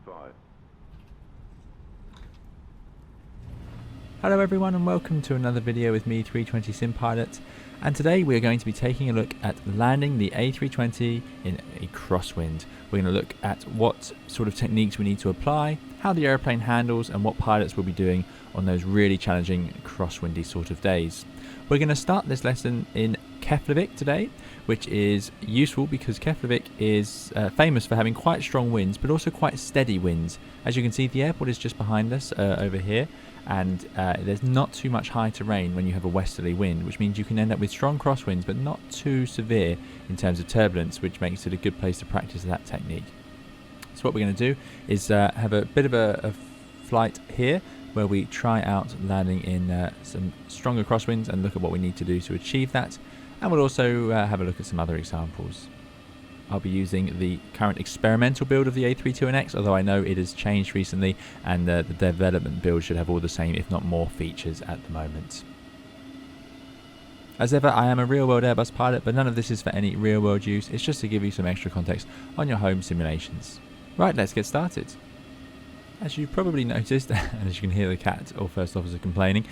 5. Hello everyone and welcome to another video with me, 320 Sim Pilot, and today we are going to be taking a look at landing the A320 in a crosswind. We're going to look at what sort of techniques we need to apply, how the airplane handles, and what pilots will be doing on those really challenging crosswindy sort of days. We're going to start this lesson in Keflavik today, which is useful because Keflavik is famous for having quite strong winds but also quite steady winds. As you can see, the airport is just behind us over here, and there's not too much high terrain when you have a westerly wind, which means you can end up with strong crosswinds but not too severe in terms of turbulence, which makes it a good place to practice that technique. So what we're going to do is have a bit of a flight here where we try out landing in some stronger crosswinds and look at what we need to do to achieve that, and we'll also have a look at some other examples. I'll be using the current experimental build of the A32NX, although I know it has changed recently and the development build should have all the same, if not more, features at the moment. As ever, I am a real-world Airbus pilot, but none of this is for any real-world use. It's just to give you some extra context on your home simulations. Right, let's get started. As you probably noticed, and as you can hear the cat or first officer complaining,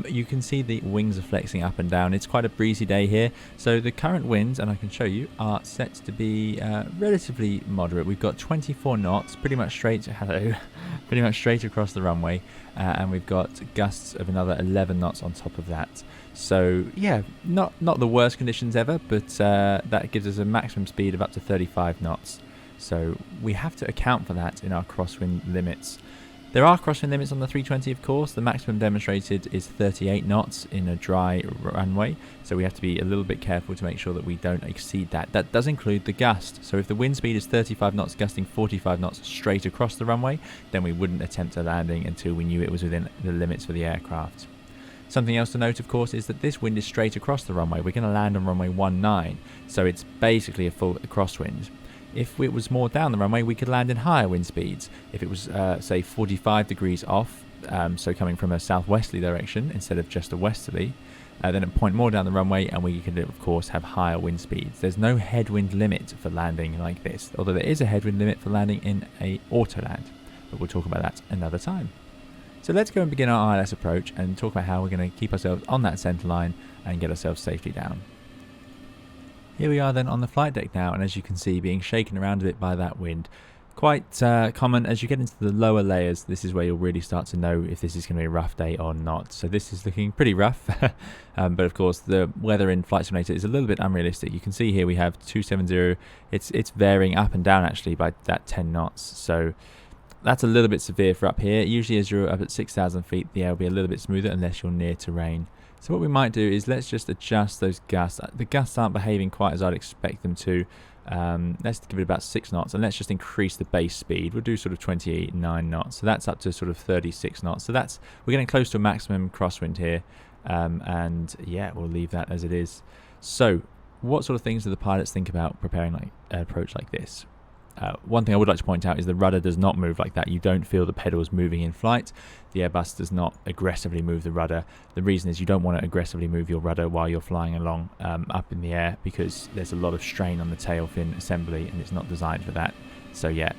you can see the wings are flexing up and down. It's quite a breezy day here, so the current winds, and I can show you, are set to be relatively moderate. We've got 24 knots, pretty much straight across the runway, and we've got gusts of another 11 knots on top of that. So yeah, not the worst conditions ever, but that gives us a maximum speed of up to 35 knots. So we have to account for that in our crosswind limits. There are crosswind limits on the 320, of course. The maximum demonstrated is 38 knots in a dry runway, so we have to be a little bit careful to make sure that we don't exceed that. That does include the gust. So if the wind speed is 35 knots, gusting 45 knots straight across the runway, then we wouldn't attempt a landing until we knew it was within the limits for the aircraft. Something else to note, of course, is that this wind is straight across the runway. We're going to land on runway 19, so it's basically a full crosswind. If it was more down the runway, we could land in higher wind speeds. If it was, say, 45 degrees off, so coming from a southwesterly direction instead of just a westerly, then a point more down the runway, and we could, of course, have higher wind speeds. There's no headwind limit for landing like this, although there is a headwind limit for landing in a autoland, but we'll talk about that another time. So let's go and begin our ILS approach and talk about how we're going to keep ourselves on that centre line and get ourselves safely down. Here we are then on the flight deck now, and as you can see, being shaken around a bit by that wind. Quite common as you get into the lower layers. This is where you'll really start to know if this is going to be a rough day or not. So this is looking pretty rough, but of course the weather in Flight Simulator is a little bit unrealistic. You can see here we have 270. It's varying up and down actually by that 10 knots. So that's a little bit severe for up here. Usually as you're up at 6,000 feet, the air will be a little bit smoother unless you're near terrain. So what we might do is let's just adjust those gusts. The gusts aren't behaving quite as I'd expect them to. Let's give it about 6 knots, and let's just increase the base speed. We'll do sort of 29 knots. So that's up to sort of 36 knots. So we're getting close to a maximum crosswind here. And yeah, we'll leave that as it is. So what sort of things do the pilots think about preparing an approach like this? One thing I would like to point out is the rudder does not move like that. You don't feel the pedals moving in flight. The Airbus does not aggressively move the rudder. The reason is you don't want to aggressively move your rudder while you're flying along up in the air, because there's a lot of strain on the tail fin assembly and it's not designed for that. So yeah,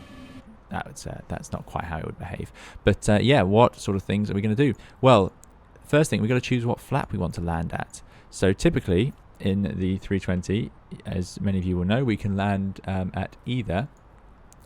that's not quite how it would behave. But yeah, what sort of things are we going to do? Well, first thing, we've got to choose what flap we want to land at. So typically in the 320, as many of you will know, we can land at either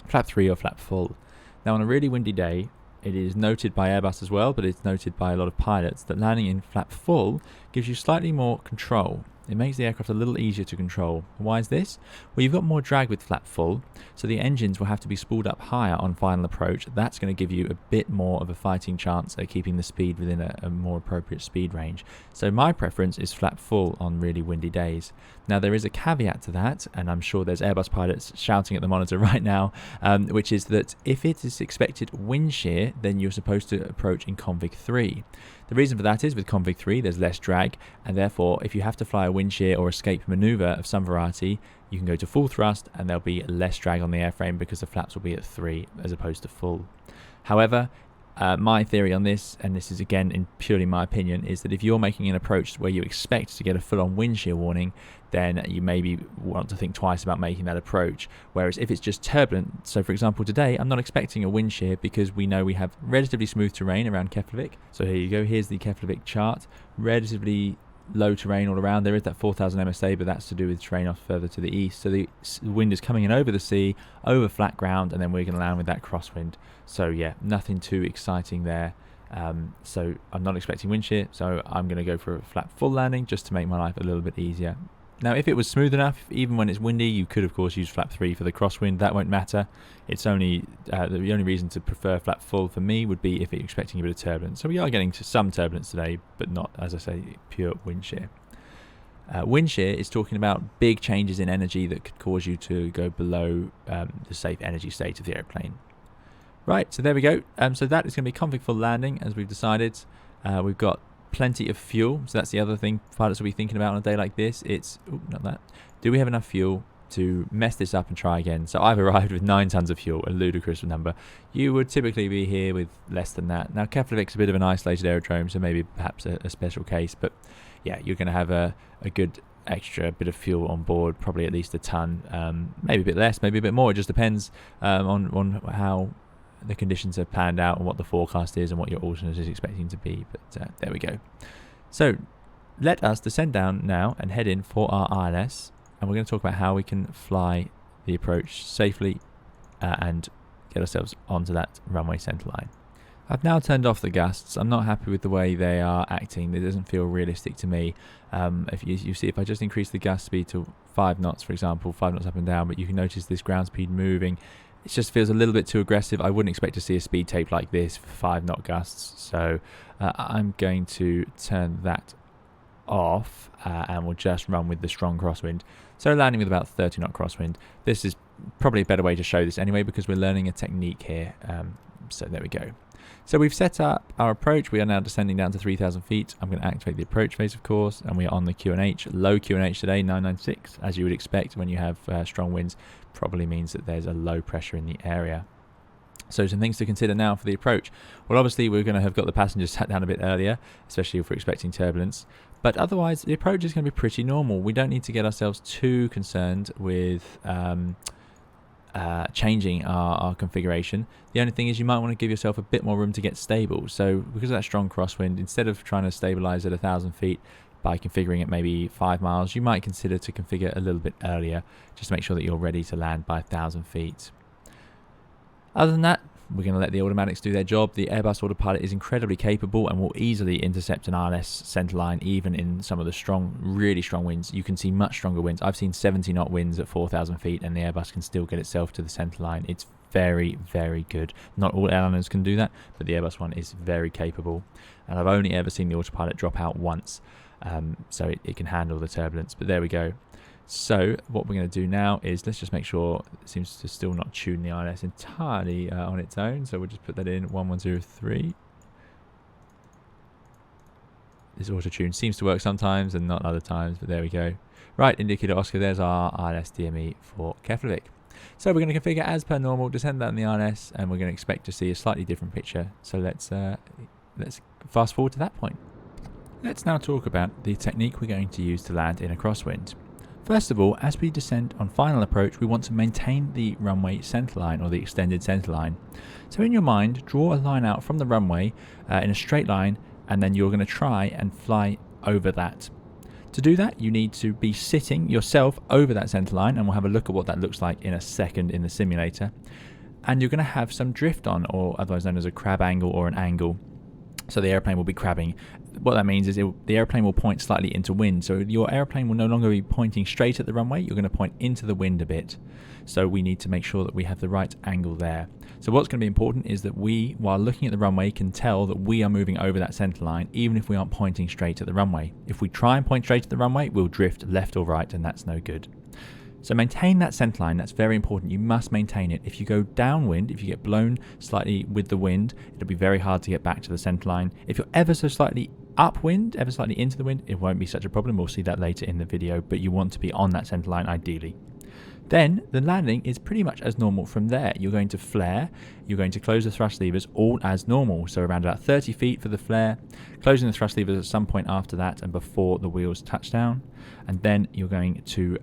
flap 3 or flap full. Now on a really windy day, it is noted by Airbus as well, but it's noted by a lot of pilots that landing in flap full gives you slightly more control. It makes the aircraft a little easier to control. Why is this? Well, you've got more drag with flap full, so the engines will have to be spooled up higher on final approach. That's going to give you a bit more of a fighting chance at keeping the speed within a more appropriate speed range. So my preference is flap full on really windy days. Now there is a caveat to that, and I'm sure there's Airbus pilots shouting at the monitor right now, which is that if it is expected wind shear, then you're supposed to approach in config 3. The reason for that is with config 3 there's less drag, and therefore if you have to fly a wind shear or escape maneuver of some variety, you can go to full thrust and there'll be less drag on the airframe because the flaps will be at 3 as opposed to full. However, My theory on this, and this is again in purely my opinion, is that if you're making an approach where you expect to get a full-on wind shear warning, then you maybe want to think twice about making that approach. Whereas if it's just turbulent, so for example today I'm not expecting a wind shear because we know we have relatively smooth terrain around Keflavik. So here you go, here's the Keflavik chart, relatively low terrain all around. There is that 4000 MSA, but that's to do with terrain off further to the east. So the wind is coming in over the sea, over flat ground, and then we're going to land with that crosswind. So yeah, nothing too exciting there. So I'm not expecting wind shear, so I'm going to go for a flat full landing just to make my life a little bit easier. Now if it was smooth enough, even when it's windy, you could of course use flap 3 for the crosswind. That won't matter. It's only the only reason to prefer flap full for me would be if you're expecting a bit of turbulence. So we are getting to some turbulence today, but not, as I say, pure wind shear. Wind shear is talking about big changes in energy that could cause you to go below the safe energy state of the airplane. Right, so there we go. So that is going to be config full landing, as we've decided. We've got plenty of fuel, so that's the other thing pilots will be thinking about on a day like this. It's not that. Do we have enough fuel to mess this up and try again? So I've arrived with 9 tons of fuel, a ludicrous number. You would typically be here with less than that. Now Keflavik's a bit of an isolated aerodrome, so maybe perhaps a special case, but yeah, you're going to have a good extra bit of fuel on board, probably at least a ton, maybe a bit less, maybe a bit more. It just depends on how the conditions have panned out and what the forecast is and what your alternate is expecting to be. But there we go. So let us descend down now and head in for our ILS, and we're going to talk about how we can fly the approach safely and get ourselves onto that runway centerline. I've now turned off the gusts. I'm not happy with the way they are acting. It doesn't feel realistic to me. If you see, if I just increase the gust speed to 5 knots, for example, 5 knots up and down, but you can notice this ground speed moving. It just feels a little bit too aggressive. I wouldn't expect to see a speed tape like this for 5 knot gusts. So I'm going to turn that off and we'll just run with the strong crosswind. So landing with about 30 knot crosswind. This is probably a better way to show this anyway because we're learning a technique here. So there we go. So we've set up our approach. We are now descending down to 3,000 feet. I'm going to activate the approach phase, of course, and we are on the QNH. Low QNH today, 996, as you would expect when you have strong winds. Probably means that there's a low pressure in the area. So some things to consider now for the approach. Well, obviously we're going to have got the passengers sat down a bit earlier, especially if we're expecting turbulence. But otherwise, the approach is going to be pretty normal. We don't need to get ourselves too concerned with changing our configuration. The only thing is you might want to give yourself a bit more room to get stable. So because of that strong crosswind, instead of trying to stabilize at 1,000 feet by configuring it maybe 5 miles, you might consider to configure a little bit earlier just to make sure that you're ready to land by 1,000 feet. Other than that, we're going to let the automatics do their job. The Airbus autopilot is incredibly capable and will easily intercept an ILS centerline even in some of the strong, really strong winds. You can see much stronger winds. I've seen 70 knot winds at 4,000 feet and the Airbus can still get itself to the centerline. It's very, very good. Not all airliners can do that, but the Airbus one is very capable. And I've only ever seen the autopilot drop out once, so it can handle the turbulence. But there we go. So what we're going to do now is let's just make sure it seems to still not tune the ILS entirely on its own. So we'll just put that in 1103. This auto tune seems to work sometimes and not other times, but there we go. Right, indicator Oscar, there's our ILS DME for Keflavik. So we're going to configure as per normal, descend down the ILS, and we're going to expect to see a slightly different picture. So let's fast forward to that point. Let's now talk about the technique we're going to use to land in a crosswind. First of all, as we descend on final approach, we want to maintain the runway centerline or the extended centerline. So in your mind, draw a line out from the runway in a straight line, and then you're going to try and fly over that. To do that, you need to be sitting yourself over that centerline, and we'll have a look at what that looks like in a second in the simulator. And you're going to have some drift on, or otherwise known as a crab angle or an angle. So the airplane will be crabbing. What that means is the airplane will point slightly into wind. So your airplane will no longer be pointing straight at the runway. You're going to point into the wind a bit. So we need to make sure that we have the right angle there. So what's going to be important is that we, while looking at the runway, can tell that we are moving over that center line, even if we aren't pointing straight at the runway. If we try and point straight at the runway, we'll drift left or right, and that's no good. So maintain that center line. That's very important. You must maintain it. If you go downwind, if you get blown slightly with the wind, it'll be very hard to get back to the center line. If you're ever so slightly upwind, ever slightly into the wind, it won't be such a problem. We'll see that later in the video, but you want to be on that center line ideally. Then the landing is pretty much as normal from there. You're going to flare, you're going to close the thrust levers all as normal. So around about 30 feet for the flare, closing the thrust levers at some point after that and before the wheels touch down. And then you're going to,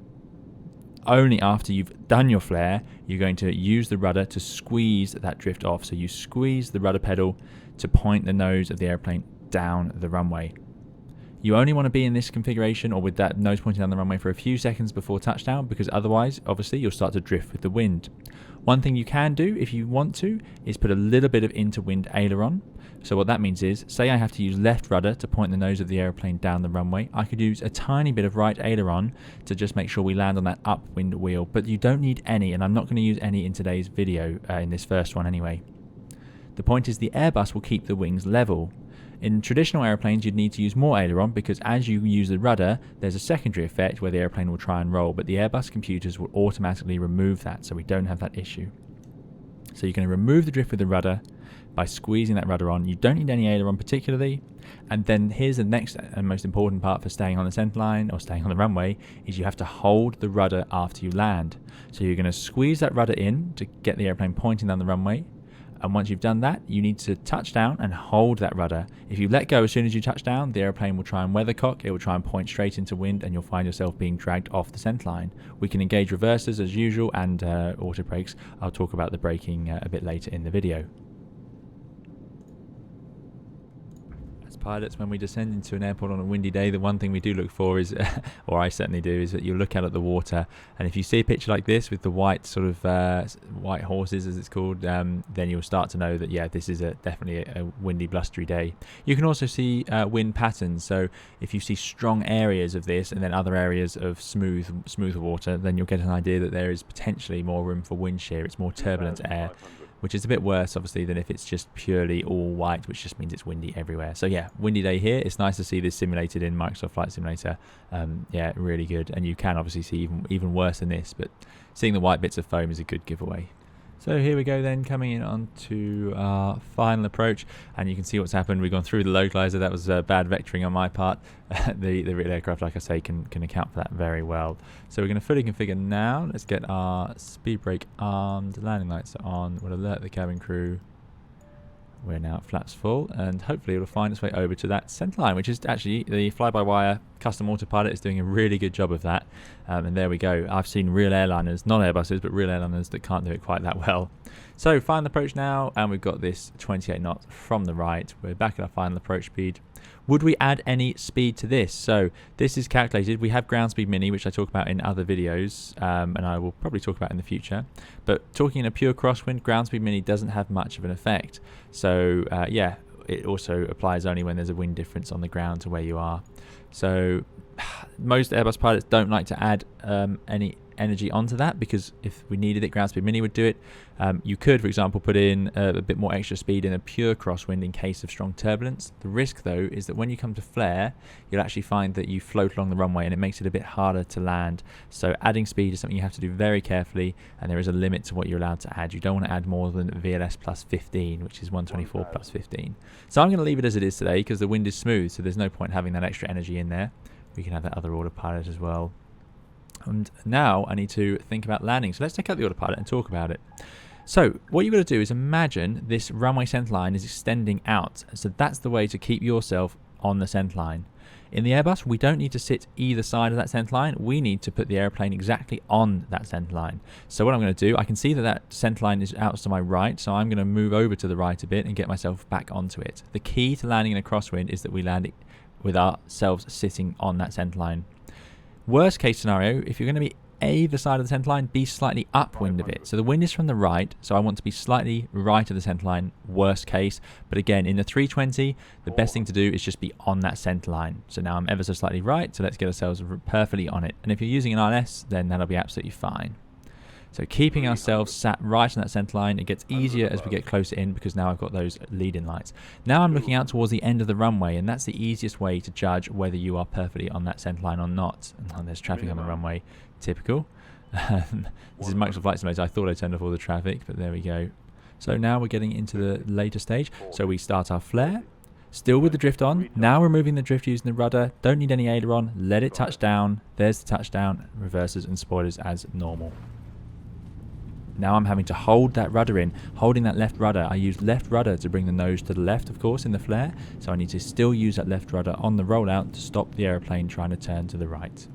only after you've done your flare, you're going to use the rudder to squeeze that drift off. So you squeeze the rudder pedal to point the nose of the airplane down the runway. You only want to be in this configuration or with that nose pointing down the runway for a few seconds before touchdown, because otherwise, obviously, you'll start to drift with the wind. One thing you can do if you want to is put a little bit of interwind aileron. So what that means is, say I have to use left rudder to point the nose of the airplane down the runway, I could use a tiny bit of right aileron to just make sure we land on that upwind wheel, but you don't need any, and I'm not going to use any in today's video, in this first one anyway. The point is the Airbus will keep the wings level. In traditional airplanes, you'd need to use more aileron because as you use the rudder, there's a secondary effect where the airplane will try and roll, but the Airbus computers will automatically remove that, so we don't have that issue. So you're going to remove the drift with the rudder by squeezing that rudder on. You don't need any aileron particularly. And then here's the next and most important part for staying on the centerline or staying on the runway, is you have to hold the rudder after you land. So you're going to squeeze that rudder in to get the airplane pointing down the runway. And once you've done that, you need to touch down and hold that rudder. If you let go as soon as you touch down, the airplane will try and weathercock, it will try and point straight into wind, and you'll find yourself being dragged off the centerline. We can engage reversers as usual and auto brakes. I'll talk about the braking a bit later in the video. Pilots, when we descend into an airport on a windy day, the one thing we do look for is, or I certainly do, is that you look out at the water, and if you see a picture like this with the white sort of white horses as it's called, then you'll start to know that yeah, this is definitely a windy, blustery day. You can also see wind patterns, so if you see strong areas of this and then other areas of smoother water, then you'll get an idea that there is potentially more room for wind shear. It's more turbulent air, which is a bit worse obviously than if it's just purely all white, which just means it's windy everywhere. So yeah, windy day here. It's nice to see this simulated in Microsoft Flight Simulator. Yeah, really good. And you can obviously see even worse than this, but seeing the white bits of foam is a good giveaway. So here we go then, coming in onto our final approach, and you can see what's happened. We've gone through the localizer. That was bad vectoring on my part. The real aircraft, like I say, can account for that very well. So we're going to fully configure now. Let's get our speed brake armed, landing lights on. We'll alert the cabin crew. We're now at flaps full, and hopefully it'll find its way over to that centerline, which is actually the fly-by-wire custom autopilot is doing a really good job of that. And there we go. I've seen real airliners, not Airbuses, but real airliners that can't do it quite that well. So final approach now, and we've got this 28 knots from the right. We're back at our final approach speed. Would we add any speed to this? So this is calculated. We have ground speed mini, which I talk about in other videos, and I will probably talk about in the future. But talking in a pure crosswind, ground speed mini doesn't have much of an effect. So yeah, it also applies only when there's a wind difference on the ground to where you are. So most Airbus pilots don't like to add any energy onto that, because if we needed it, ground speed mini would do it. You could, for example, put in a bit more extra speed in a pure crosswind in case of strong turbulence. The risk though is that when you come to flare, you'll actually find that you float along the runway and it makes it a bit harder to land. So adding speed is something you have to do very carefully, and there is a limit to what you're allowed to add. You don't want to add more than VLS plus 15, which is 124 plus 15. So I'm going to leave it as it is today because the wind is smooth, so there's no point having that extra energy in there. We can have that other autopilot as well. And now I need to think about landing. So let's take out the autopilot and talk about it. So what you've got to do is imagine this runway centerline is extending out. So that's the way to keep yourself on the centerline. In the Airbus, we don't need to sit either side of that centerline. We need to put the airplane exactly on that centerline. So what I'm going to do, I can see that that centerline is out to my right, so I'm going to move over to the right a bit and get myself back onto it. The key to landing in a crosswind is that we land it with ourselves sitting on that centerline. Worst case scenario, if you're going to be either side of the centerline, be slightly upwind of it. So the wind is from the right, so I want to be slightly right of the centerline, worst case. But again, in the 320, the best thing to do is just be on that centerline. So now I'm ever so slightly right, so let's get ourselves perfectly on it. And if you're using an RS, then that'll be absolutely fine. So keeping ourselves sat right on that centerline, it gets easier as we get closer in because now I've got those lead-in lights. Now I'm looking out towards the end of the runway, and that's the easiest way to judge whether you are perfectly on that centerline or not. And there's traffic on the runway, typical. This is Microsoft Flight Simulator. I thought I turned off all the traffic, but there we go. So now we're getting into the later stage. So we start our flare. Still with the drift on, now removing the drift using the rudder, don't need any aileron, let it touch down, there's the touchdown, reversers and spoilers as normal. Now I'm having to hold that rudder in, holding that left rudder. I use left rudder to bring the nose to the left, of course, in the flare, so I need to still use that left rudder on the rollout to stop the aeroplane trying to turn to the right.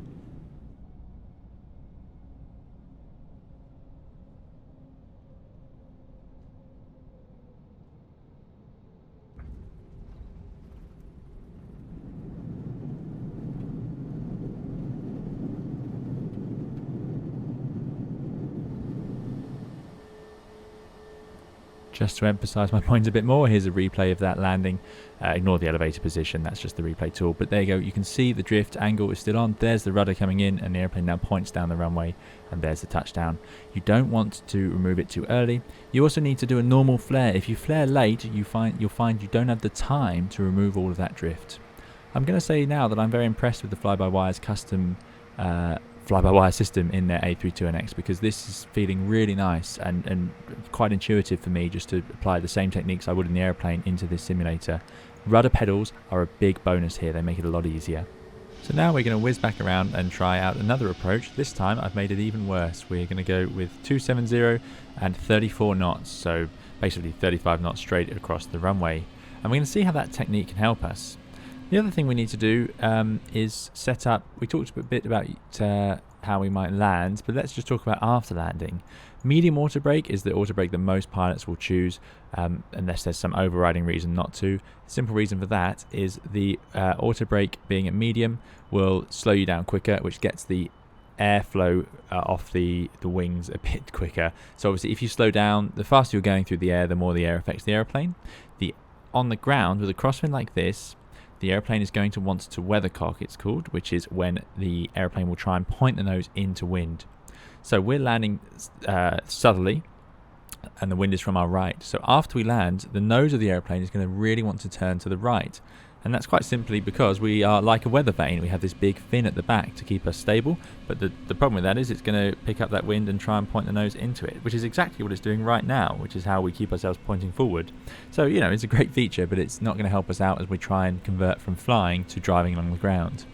Just to emphasize my point a bit more, here's a replay of that landing. Ignore the elevator position, that's just the replay tool. But there you go, you can see the drift angle is still on. There's the rudder coming in, and the airplane now points down the runway, and there's the touchdown. You don't want to remove it too early. You also need to do a normal flare. If you flare late, you'll find you don't have the time to remove all of that drift. I'm going to say now that I'm very impressed with the fly-by-wire's custom fly-by-wire system in their A32NX, because this is feeling really nice and quite intuitive for me, just to apply the same techniques I would in the airplane into this simulator. Rudder pedals are a big bonus here, they make it a lot easier. So now we're going to whiz back around and try out another approach. This time I've made it even worse. We're going to go with 270 and 34 knots, so basically 35 knots straight across the runway. And we're going to see how that technique can help us. The other thing we need to do is set up, we talked a bit about how we might land, but let's just talk about after landing. Medium auto brake is the auto brake that most pilots will choose, unless there's some overriding reason not to. The simple reason for that is the auto brake being at medium will slow you down quicker, which gets the airflow off the wings a bit quicker. So obviously if you slow down, the faster you're going through the air, the more the air affects the airplane. On the ground with a crosswind like this, the airplane is going to want to weathercock, it's called, which is when the airplane will try and point the nose into wind. So we're landing southerly, and the wind is from our right. So after we land, the nose of the airplane is going to really want to turn to the right. And that's quite simply because we are like a weather vane. We have this big fin at the back to keep us stable, but the problem with that is it's going to pick up that wind and try and point the nose into it, which is exactly what it's doing right now, which is how we keep ourselves pointing forward. So, you know, it's a great feature, but it's not going to help us out as we try and convert from flying to driving along the ground.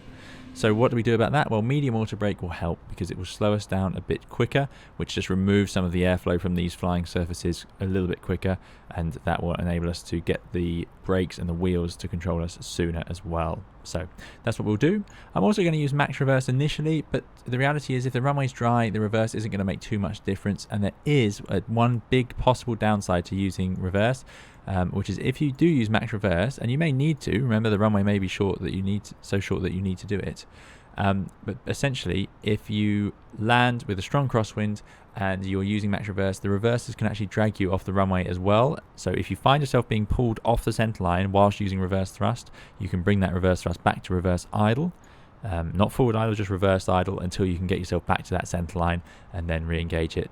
So what do we do about that? Well, medium auto brake will help because it will slow us down a bit quicker, which just removes some of the airflow from these flying surfaces a little bit quicker, and that will enable us to get the brakes and the wheels to control us sooner as well. So that's what we'll do. I'm also going to use max reverse initially, but the reality is if the runway's dry, the reverse isn't going to make too much difference, and there is one big possible downside to using reverse, which is if you do use max reverse, and you may need to, remember the runway may be so short that you need to do it, but essentially if you land with a strong crosswind and you're using max reverse, the reversers can actually drag you off the runway as well. So if you find yourself being pulled off the center line whilst using reverse thrust, you can bring that reverse thrust back to reverse idle. Not forward idle, just reverse idle until you can get yourself back to that center line and then re-engage it.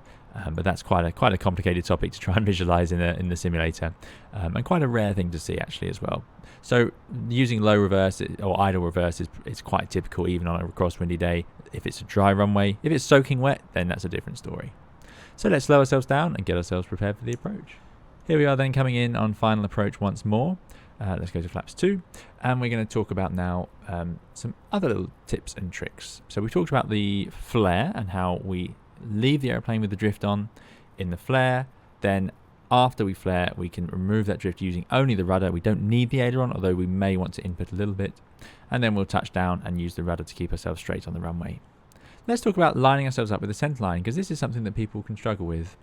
But that's quite a complicated topic to try and visualize in the simulator, and quite a rare thing to see actually as well. So using low reverse or idle reverse is quite typical even on a crosswindy day. If it's a dry runway, if it's soaking wet, then that's a different story. So let's slow ourselves down and get ourselves prepared for the approach. Here we are then coming in on final approach once more. Let's go to flaps 2, and we're going to talk about now some other little tips and tricks. So we talked about the flare and how we leave the airplane with the drift on in the flare. Then after we flare, we can remove that drift using only the rudder. We don't need the aileron, although we may want to input a little bit. And then we'll touch down and use the rudder to keep ourselves straight on the runway. Let's talk about lining ourselves up with the center line, because this is something that people can struggle with.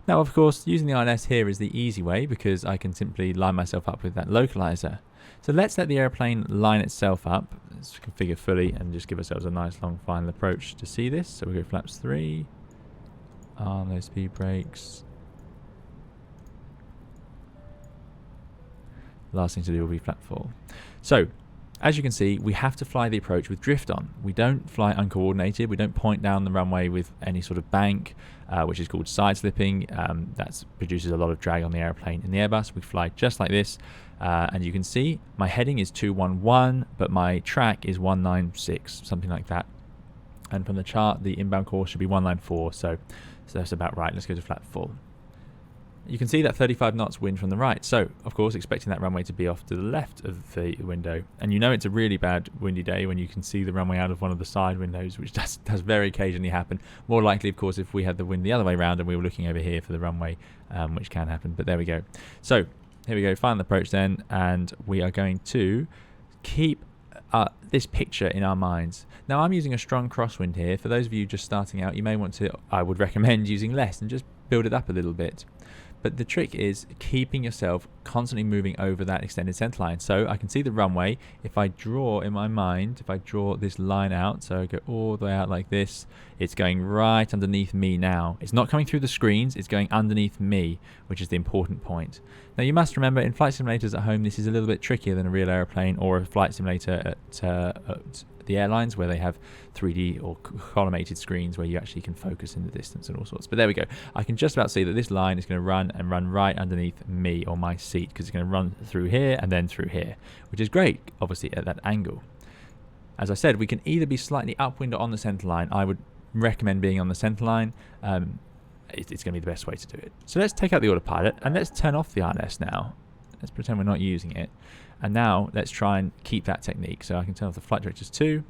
Now, of course, using the ILS here is the easy way because I can simply line myself up with that localizer. So let's let the airplane line itself up. Let's configure fully and just give ourselves a nice long final approach to see this. So we go flaps 3, on those speed brakes. Last thing to do will be flap 4. So, as you can see, we have to fly the approach with drift on. We don't fly uncoordinated. We don't point down the runway with any sort of bank, which is called side slipping. That produces a lot of drag on the airplane. In the Airbus, we fly just like this. And you can see my heading is 211, but my track is 196, something like that. And from the chart, the inbound course should be 194. So that's about right. Let's go to flap 4. you can see that 35 knots wind from the right. So, of course, expecting that runway to be off to the left of the window. And you know it's a really bad windy day when you can see the runway out of one of the side windows, which does very occasionally happen. More likely, of course, if we had the wind the other way around and we were looking over here for the runway, which can happen. But there we go. So, here we go, final approach then, and we are going to keep this picture in our minds. Now, I'm using a strong crosswind here. For those of you just starting out, you may want to, I would recommend using less and just build it up a little bit. But the trick is keeping yourself constantly moving over that extended centerline. So I can see the runway. If I draw in my mind, if I draw this line out, so I go all the way out like this, it's going right underneath me now. It's not coming through the screens, it's going underneath me, which is the important point. Now you must remember, in flight simulators at home, this is a little bit trickier than a real aeroplane or a flight simulator at the airlines, where they have 3D or collimated screens where you actually can focus in the distance and all sorts. But there we go. I can just about see that this line is going to run right underneath me or my seat, because it's going to run through here and then through here, which is great, obviously, at that angle. As I said, we can either be slightly upwind or on the center line. I would recommend being on the center line. It's going to be the best way to do it. So let's take out the autopilot and let's turn off the RNS now. Let's pretend we're not using it. And now let's try and keep that technique. So I can turn off the flight directors 2.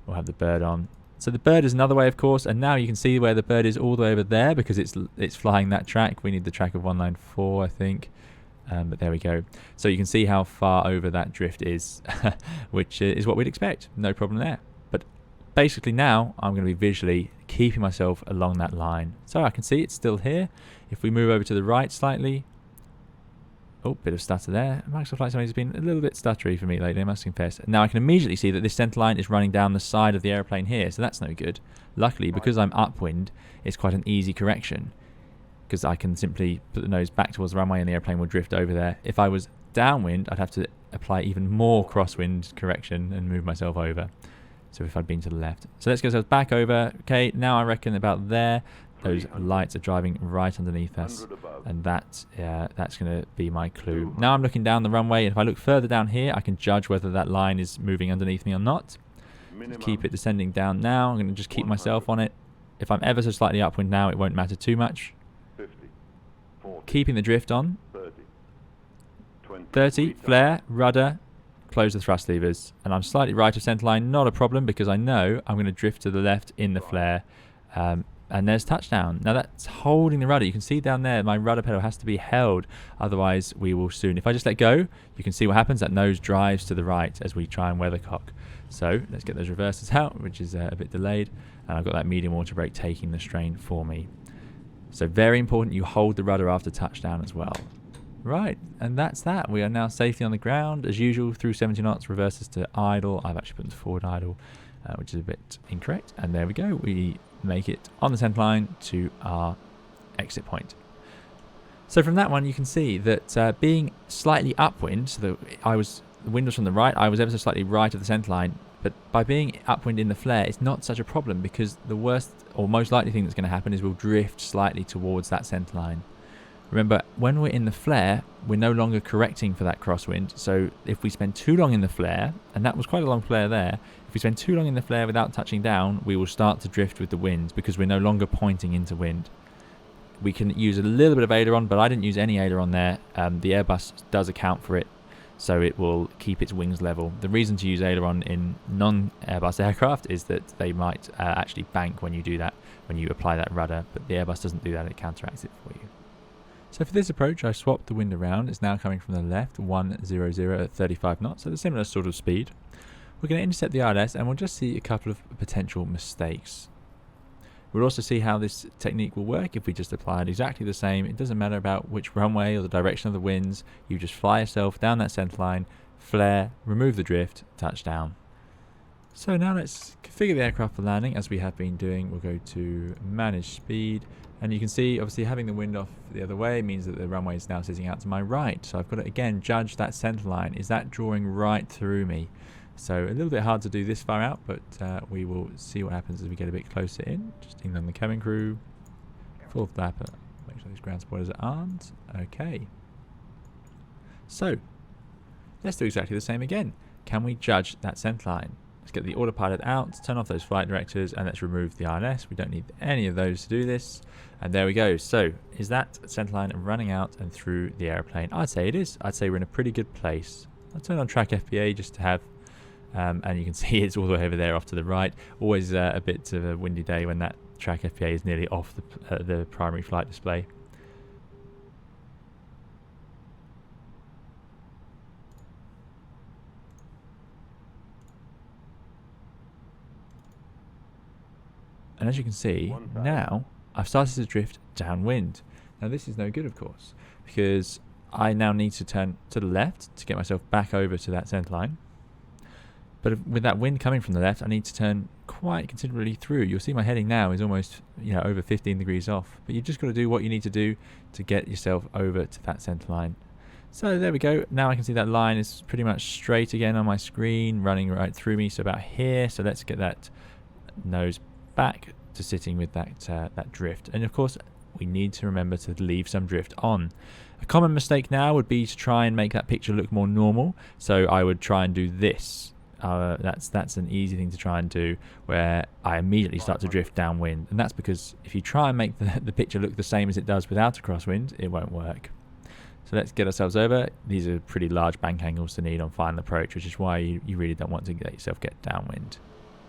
We'll have the bird on. So the bird is another way, of course, and now you can see where the bird is all the way over there because it's flying that track. We need the track of 194, I think. But there we go. So you can see how far over that drift is, which is what we'd expect. No problem there. But basically now I'm going to be visually keeping myself along that line. So I can see it's still here. If we move over to the right slightly, oh, bit of stutter there. Microsoft Flight Simulator has been a little bit stuttery for me lately, I must confess. Now I can immediately see that this center line is running down the side of the airplane here, so that's no good. Luckily, because I'm upwind, it's quite an easy correction, because I can simply put the nose back towards the runway and the airplane will drift over there. If I was downwind, I'd have to apply even more crosswind correction and move myself over. So if I'd been to the left. So let's get ourselves back over. Okay, now I reckon about there. Those lights are driving right underneath us, and that's going to be my clue. Now I'm looking down the runway, and if I look further down here, I can judge whether that line is moving underneath me or not. Keep it descending down now. I'm going to just keep myself on it. If I'm ever so slightly upwind now, it won't matter too much. 50, 40, Keeping the drift on. 30, 20, 30, flare, rudder, close the thrust levers, and I'm slightly right of centerline. Not a problem, because I know I'm going to drift to the left in the flare. And there's touchdown. Now that's holding the rudder. You can see down there my rudder pedal has to be held, otherwise we will soon. If I just let go, you can see what happens. That nose drives to the right as we try and weathercock. So let's get those reverses out, which is a bit delayed. And I've got that medium water brake taking the strain for me. So very important you hold the rudder after touchdown as well. Right, and that's that. We are now safely on the ground. As usual, through 70 knots, reverses to idle. I've actually put them to forward idle, which is a bit incorrect. And there we go. We make it on the center line to our exit point. So from that one, you can see that being slightly upwind, so that the wind was from the right, I was ever so slightly right of the center line, but by being upwind in the flare, it's not such a problem, because the worst or most likely thing that's going to happen is we'll drift slightly towards that center line. Remember, when we're in the flare, we're no longer correcting for that crosswind. So if we spend too long in the flare, and that was quite a long flare there, if we spend too long in the flare without touching down, we will start to drift with the wind, because we're no longer pointing into wind. We can use a little bit of aileron, but I didn't use any aileron there. The Airbus does account for it, so it will keep its wings level. The reason to use aileron in non-Airbus aircraft is that they might actually bank when you do that, when you apply that rudder, but the Airbus doesn't do that, it counteracts it for you. So for this approach, I swapped the wind around. It's now coming from the left, 100 at 35 knots, at a similar sort of speed. We're going to intercept the RLS, and we'll just see a couple of potential mistakes. We'll also see how this technique will work if we just apply it exactly the same. It doesn't matter about which runway or the direction of the winds. You just fly yourself down that center line, flare, remove the drift, touchdown. So now let's configure the aircraft for landing, as we have been doing. We'll go to manage speed, and you can see obviously having the wind off the other way means that the runway is now sitting out to my right. So I've got to again judge that center line. Is that drawing right through me? So a little bit hard to do this far out, but we will see what happens as we get a bit closer in. Just ding on the cabin crew, full flapper, make sure these ground spoilers are armed. Okay. So let's do exactly the same again. Can we judge that center line? Let's get the autopilot out, turn off those flight directors, and let's remove the ILS. We don't need any of those to do this. And there we go. So is that centerline running out and through the airplane? I'd say it is. I'd say we're in a pretty good place. I'll turn on track FPA just to have, and you can see it's all the way over there off to the right. Always a bit of a windy day when that track FPA is nearly off the primary flight display. And as you can see, now I've started to drift downwind. Now this is no good, of course, because I now need to turn to the left to get myself back over to that centerline. But with that wind coming from the left, I need to turn quite considerably through. You'll see my heading now is almost, over 15 degrees off. But you've just got to do what you need to do to get yourself over to that centerline. So there we go. Now I can see that line is pretty much straight again on my screen, running right through me. So about here. So let's get that nose back to sitting with that drift. And of course we need to remember to leave some drift on. A common mistake now would be to try and make that picture look more normal. So I would try and do this. That's an easy thing to try and do, where I immediately start to drift downwind, and that's because if you try and make the picture look the same as it does without a crosswind, it won't work. So let's get ourselves over. These are pretty large bank angles to need on final approach, which is why you really don't want to let yourself get downwind.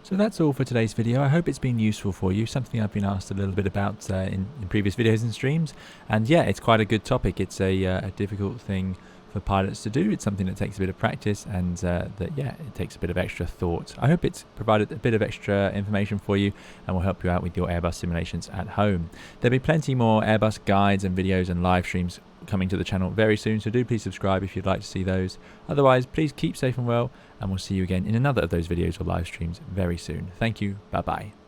So that's all for today's video. I hope it's been useful for you, something I've been asked a little bit about in previous videos and streams. And yeah, it's quite a good topic. It's a difficult thing for pilots to do. It's something that takes a bit of practice, and it takes a bit of extra thought. I hope it's provided a bit of extra information for you and will help you out with your Airbus simulations at home. There'll be plenty more Airbus guides and videos and live streams coming to the channel very soon, so do please subscribe if you'd like to see those. Otherwise, please keep safe and well, and we'll see you again in another of those videos or live streams very soon. Thank you. Bye bye.